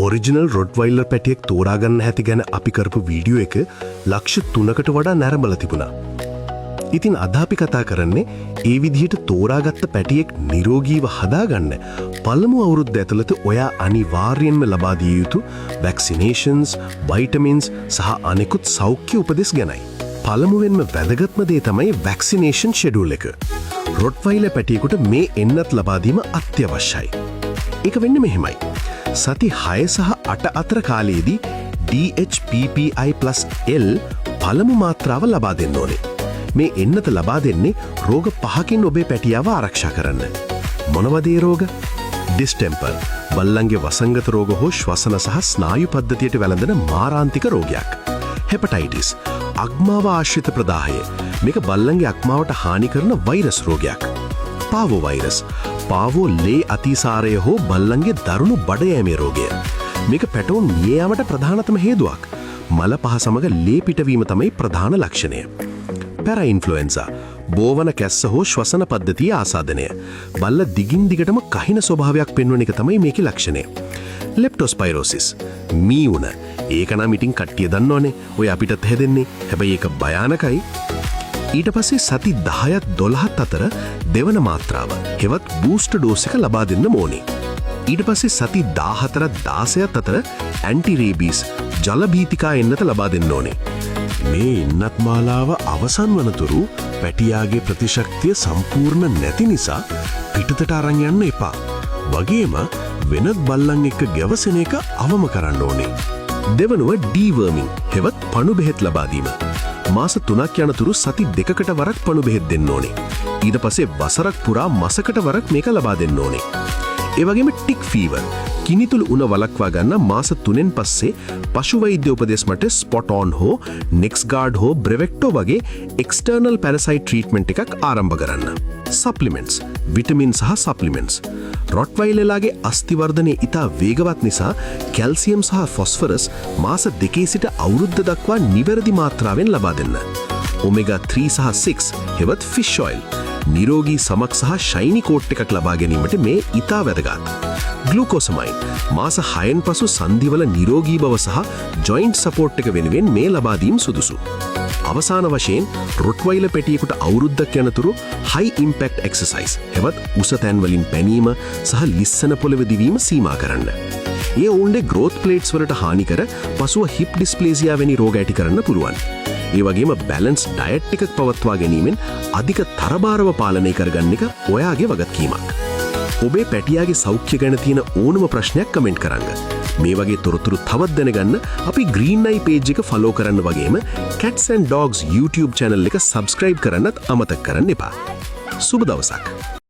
Original රොට්වයිලර් පැටියෙක් තෝරාගන්න හැටි ගැන අපි කරපු වීඩියෝ එක ලක්ෂ 3කට වඩා නැරඹලා තිබුණා. ඉතින් අද අපි කතා කරන්නේ ඒ විදිහට තෝරාගත්ත පැටියෙක් නිරෝගීව හදාගන්න පළමු අවුරුද්ද ඇතුළත ඔයා අනිවාර්යයෙන්ම ලබා දිය යුතු වැක්සිනේෂන්ස්, වයිටමින්ස් සහ අනෙකුත් සෞඛ්‍ය උපදෙස් ගැනයි. පළමුවෙන්ම වැදගත්ම දේ තමයි වැක්සිනේෂන් ෂෙඩියුල් එක. රොට්වයිලර් පැටියෙකුට මේ එන්නත් ලබා දීම අත්‍යවශ්‍යයි. ඒක වෙන්නේ මෙහෙමයි. සති 6 සහ 8 අතර කාලයේදී DHPPI+L පළමු මාත්‍රාව ලබා දෙන්න ඕනේ. මේ එන්නත ලබා දෙන්නේ රෝග 5කින් ඔබේ පැටියාව ආරක්ෂා කරන්න. මොනවද ඒ රෝග? ඩිස්ටෙම්පර්, බල්ලන්ගේ වසංගත රෝග හෝ ශ්වසන සහ ස්නායු පද්ධතියට වැළඳෙන මාරාන්තික රෝගයක්. හෙපටයිටිස්, අග්මාව ආශ්‍රිත ප්‍රදාහය. මේක බල්ලන්ගේ අග්මාවට හානි කරන වෛරස් රෝගයක්. පාවෝ වෛරස්, පාවෝ ලේ අතිසාරය හෝ බල්ලන්ගේ දරුණු බඩයෑමේ රෝගය. මේක පැටවුන් මිය යාමට ප්‍රධානතම හේතුවක්. මල පහ සමග ලේ පිටවීම තමයි ප්‍රධාන ලක්ෂණය. පැරයින්ෆ්ලුවෙන්සා, බෝවන කැස්ස හෝ ශ්වසන පද්ධතිය ආසාදනය. බල්ල දිගින් දිගටම කහින ස්වභාවයක් පෙන්වන එක තමයි මේකේ ලක්ෂණය. ලෙප්ටෝස්පයිරෝසිස්, මීවුන. ඒක නම් ඉතින් කට්ටිය දන්නවනේ. ඔය අපිටත් හැදෙන්නේ. හැබැයි ඒක භයානකයි. ඊට පස්සේ සති 10ත් 12ත් අතර දෙවන මාත්‍රාව හෙවත් බූස්ටර් ඩෝස් එක ලබා දෙන්න ඕනේ. ඊට පස්සේ සති 14ත් 16ත් අතර ඇන්ටි රේබීස් ජල භීතිකා එන්නත ලබා දෙන්න ඕනේ. මේ එන්නත් මාලාව අවසන් වනතුරු පැටියාගේ ප්‍රතිශක්තිය සම්පූර්ණ නැති නිසා පිටතට අරන් යන්න එපා. වගේම වෙනත් බල්ලන් එක්ක ගැවසෙන එක අවම කරන්න ඕනේ. දෙවනුව ඩීවර්මින් හෙවත් පණු බෙහෙත් ලබා දීම. මාස 3ක් යනතුරු සති 2කට වරක් පණු බෙහෙත් දෙන්න ඕනේ. ඊට පස්සේ වසරක් පුරා මසකට වරක් මේක ලබා දෙන්න ඕනේ. ඒ වගේම ටික් ෆීවර්, කිනිතුළු උණ වළක්වා ගන්න මාස 3න් පස්සේ පශු වෛද්‍ය උපදෙස් මත ස්පොට් ඔන් හෝ නෙක්ස්ගාඩ් හෝ බ්‍රෙවෙක්ටෝ වගේ එක්ස්ටර්නල් පැරසයිට් ට්‍රීට්මන්ට් එකක් ආරම්භ කරන්න. සප්ලිමෙන්ට්ස්, විටමින් සහ සප්ලිමෙන්ට්ස්. රොට්වයිලර්ලාගේ අස්තිවර්ධනය ඉතා වේගවත් නිසා කැල්සියම් සහ ෆොස්ෆරස් මාස 2 සිට අවුරුද්ද දක්වා නිවැරදි මාත්‍රාවෙන් ලබා දෙන්න. ඔමෙගා 3 සහ 6 හෙවත් ෆිෂ් ඔයිල්, නිරෝගී සමක් සහ ෂයිනි කෝට් එකක් ලබා ගැනීමට මේ ඉතා වැදගත්. ග්ලූකෝසමයින්, මාස 6න් පසු සන්ධිවල නිරෝගී බව සහ ජොයින්ට් සපෝට් එක වෙනුවෙන් මේ ලබා දීම සුදුසු. අවසාන වශයෙන් රොට්වයිලර් පැටියෙකුට අවුරුද්දක් යනතුරු හයි ඉම්පැක්ට් එක්සර්සයිස් හෙවත් උස තැන් වලින් පැනීම සහ ලිස්සන පොළව දිවීම සීමා කරන්න. ඒ ඔවුන්ගේ ග්‍රෝත් ප්ලේට්ස් වලට හානි කර පසුව හිප් ඩිස්ප්ලේසියා වැනි රෝග ඇති කරන්න පුළුවන්. ඒ වගේම බැලන්ස් ඩයට් එකක් පවත්වා ගැනීමෙන් අධික තරබාරව පාලනය කරගන්න එක ඔයාගේ වගකීමක්. ඔබේ පැටියාගේ සෞඛ්‍ය ගැන තියෙන ඕනම ප්‍රශ්නයක් කමෙන්ට් කරන්න. මේ වගේ තොරතුරු තවත් දැනගන්න අපි Green Eye page එක ෆලෝ කරන්න වගේම Cats and Dogs YouTube channel එක subscribe කරන්නත් අමතක කරන්න එපා. සුබ දවසක්.